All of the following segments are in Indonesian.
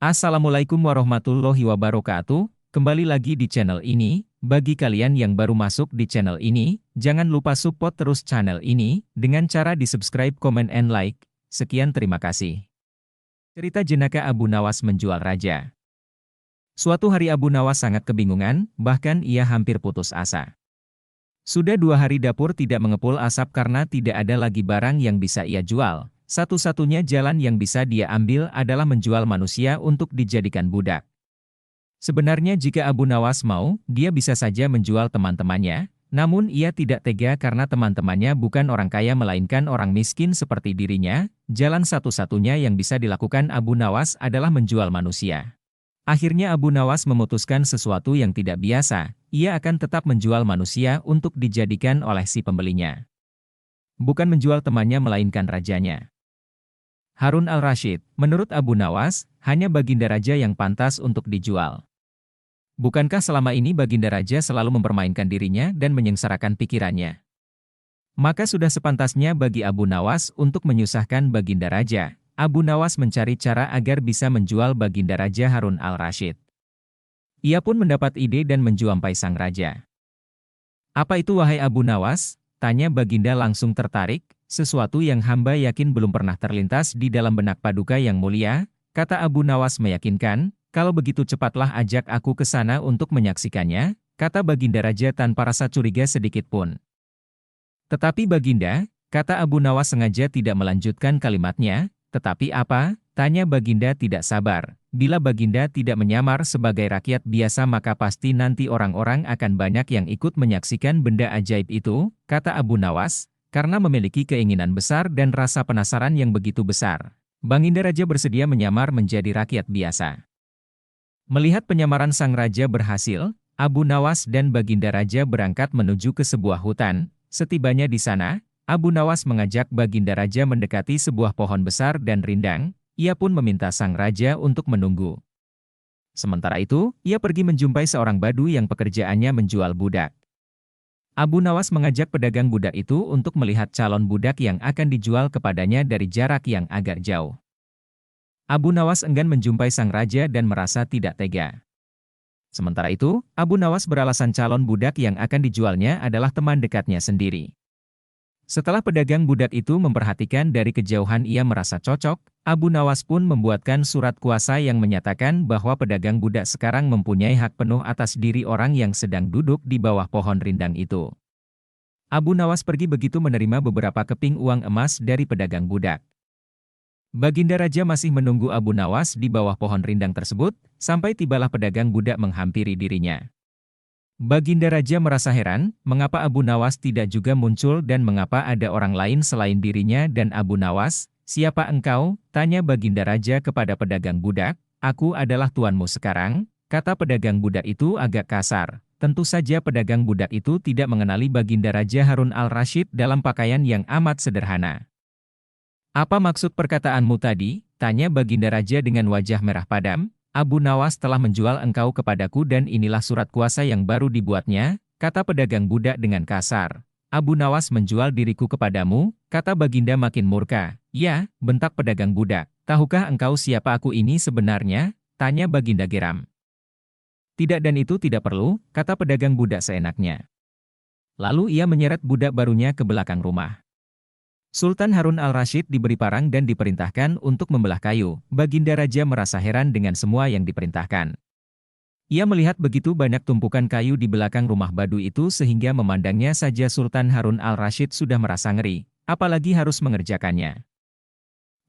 Assalamualaikum warahmatullahi wabarakatuh. Kembali lagi di channel ini. Bagi kalian yang baru masuk di channel ini, jangan lupa support terus channel ini dengan cara di-subscribe, komen, and like. Sekian terima kasih. Cerita jenaka Abu Nawas menjual raja. Suatu hari Abu Nawas sangat kebingungan, bahkan ia hampir putus asa. Sudah 2 hari dapur tidak mengepul asap karena tidak ada lagi barang yang bisa ia jual. Satu-satunya jalan yang bisa dia ambil adalah menjual manusia untuk dijadikan budak. Sebenarnya jika Abu Nawas mau, dia bisa saja menjual teman-temannya, namun ia tidak tega karena teman-temannya bukan orang kaya melainkan orang miskin seperti dirinya. Jalan satu-satunya yang bisa dilakukan Abu Nawas adalah menjual manusia. Akhirnya Abu Nawas memutuskan sesuatu yang tidak biasa, ia akan tetap menjual manusia untuk dijadikan oleh si pembelinya. Bukan menjual temannya melainkan rajanya. Harun al-Rasyid, menurut Abu Nawas, hanya Baginda Raja yang pantas untuk dijual. Bukankah selama ini Baginda Raja selalu mempermainkan dirinya dan menyengsarakan pikirannya? Maka sudah sepantasnya bagi Abu Nawas untuk menyusahkan Baginda Raja. Abu Nawas mencari cara agar bisa menjual Baginda Raja Harun al-Rasyid. Ia pun mendapat ide dan menjumpai sang raja. "Apa itu wahai Abu Nawas?" tanya Baginda langsung tertarik. "Sesuatu yang hamba yakin belum pernah terlintas di dalam benak Paduka yang mulia," kata Abu Nawas meyakinkan. "Kalau begitu cepatlah ajak aku ke sana untuk menyaksikannya," kata Baginda Raja tanpa rasa curiga sedikit pun. "Tetapi Baginda," kata Abu Nawas sengaja tidak melanjutkan kalimatnya. "Tetapi apa?" tanya Baginda tidak sabar. "Bila Baginda tidak menyamar sebagai rakyat biasa maka pasti nanti orang-orang akan banyak yang ikut menyaksikan benda ajaib itu," kata Abu Nawas. Karena memiliki keinginan besar dan rasa penasaran yang begitu besar, Baginda Raja bersedia menyamar menjadi rakyat biasa. Melihat penyamaran sang raja berhasil, Abu Nawas dan Baginda Raja berangkat menuju ke sebuah hutan. Setibanya di sana, Abu Nawas mengajak Baginda Raja mendekati sebuah pohon besar dan rindang. Ia pun meminta sang raja untuk menunggu. Sementara itu, ia pergi menjumpai seorang badu yang pekerjaannya menjual budak. Abu Nawas mengajak pedagang budak itu untuk melihat calon budak yang akan dijual kepadanya dari jarak yang agak jauh. Abu Nawas enggan menjumpai sang raja dan merasa tidak tega. Sementara itu, Abu Nawas beralasan calon budak yang akan dijualnya adalah teman dekatnya sendiri. Setelah pedagang budak itu memperhatikan dari kejauhan ia merasa cocok, Abu Nawas pun membuatkan surat kuasa yang menyatakan bahwa pedagang budak sekarang mempunyai hak penuh atas diri orang yang sedang duduk di bawah pohon rindang itu. Abu Nawas pergi begitu menerima beberapa keping uang emas dari pedagang budak. Baginda Raja masih menunggu Abu Nawas di bawah pohon rindang tersebut, sampai tibalah pedagang budak menghampiri dirinya. Baginda Raja merasa heran, mengapa Abu Nawas tidak juga muncul dan mengapa ada orang lain selain dirinya dan Abu Nawas. "Siapa engkau?" tanya Baginda Raja kepada pedagang budak. "Aku adalah tuanmu sekarang," kata pedagang budak itu agak kasar. Tentu saja pedagang budak itu tidak mengenali Baginda Raja Harun al-Rasyid dalam pakaian yang amat sederhana. "Apa maksud perkataanmu tadi?" tanya Baginda Raja dengan wajah merah padam. "Abu Nawas telah menjual engkau kepadaku dan inilah surat kuasa yang baru dibuatnya," kata pedagang budak dengan kasar. "Abu Nawas menjual diriku kepadamu," kata Baginda makin murka. "Ya," bentak pedagang budak. "Tahukah engkau siapa aku ini sebenarnya?" tanya Baginda geram. "Tidak dan itu tidak perlu," kata pedagang budak seenaknya. Lalu ia menyeret budak barunya ke belakang rumah. Sultan Harun al-Rasyid diberi parang dan diperintahkan untuk membelah kayu. Baginda Raja merasa heran dengan semua yang diperintahkan. Ia melihat begitu banyak tumpukan kayu di belakang rumah badu itu sehingga memandangnya saja Sultan Harun al-Rasyid sudah merasa ngeri, apalagi harus mengerjakannya.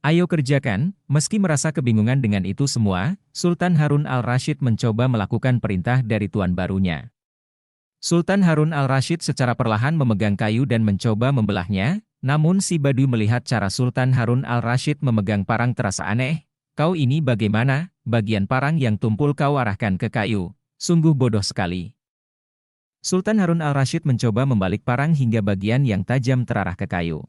"Ayo kerjakan." Meski merasa kebingungan dengan itu semua, Sultan Harun al-Rasyid mencoba melakukan perintah dari tuan barunya. Sultan Harun al-Rasyid secara perlahan memegang kayu dan mencoba membelahnya. Namun si badu melihat cara Sultan Harun al-Rasyid memegang parang terasa aneh. "Kau ini bagaimana? Bagian parang yang tumpul kau arahkan ke kayu. Sungguh bodoh sekali." Sultan Harun al-Rasyid mencoba membalik parang hingga bagian yang tajam terarah ke kayu.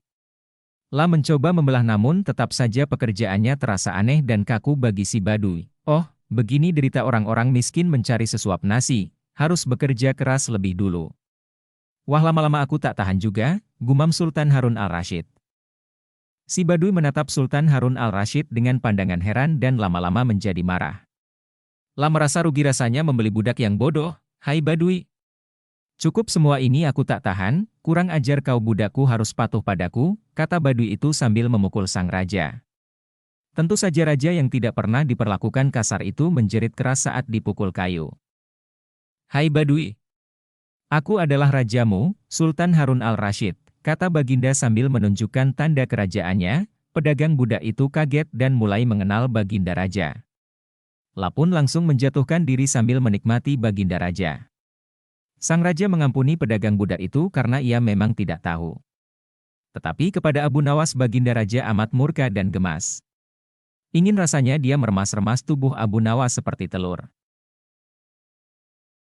Mencoba membelah namun tetap saja pekerjaannya terasa aneh dan kaku bagi si badui. "Oh, begini derita orang-orang miskin mencari sesuap nasi, harus bekerja keras lebih dulu. Wah, lama-lama aku tak tahan juga," gumam Sultan Harun al-Rasyid. Si Badui menatap Sultan Harun al-Rasyid dengan pandangan heran dan lama-lama menjadi marah. Lah merasa rugi rasanya membeli budak yang bodoh, hai Badui. Cukup semua ini aku tak tahan, kurang ajar kau budakku harus patuh padaku, kata Badui itu sambil memukul sang raja. Tentu saja raja yang tidak pernah diperlakukan kasar itu menjerit keras saat dipukul kayu. Hai Badui. Aku adalah rajamu, Sultan Harun al-Rasyid, kata Baginda sambil menunjukkan tanda kerajaannya. Pedagang budak itu kaget dan mulai mengenal Baginda Raja. Lapun langsung menjatuhkan diri sambil menikmati Baginda Raja. Sang raja mengampuni pedagang budak itu karena ia memang tidak tahu. Tetapi kepada Abu Nawas Baginda Raja amat murka dan gemas. Ingin rasanya dia meremas-remas tubuh Abu Nawas seperti telur.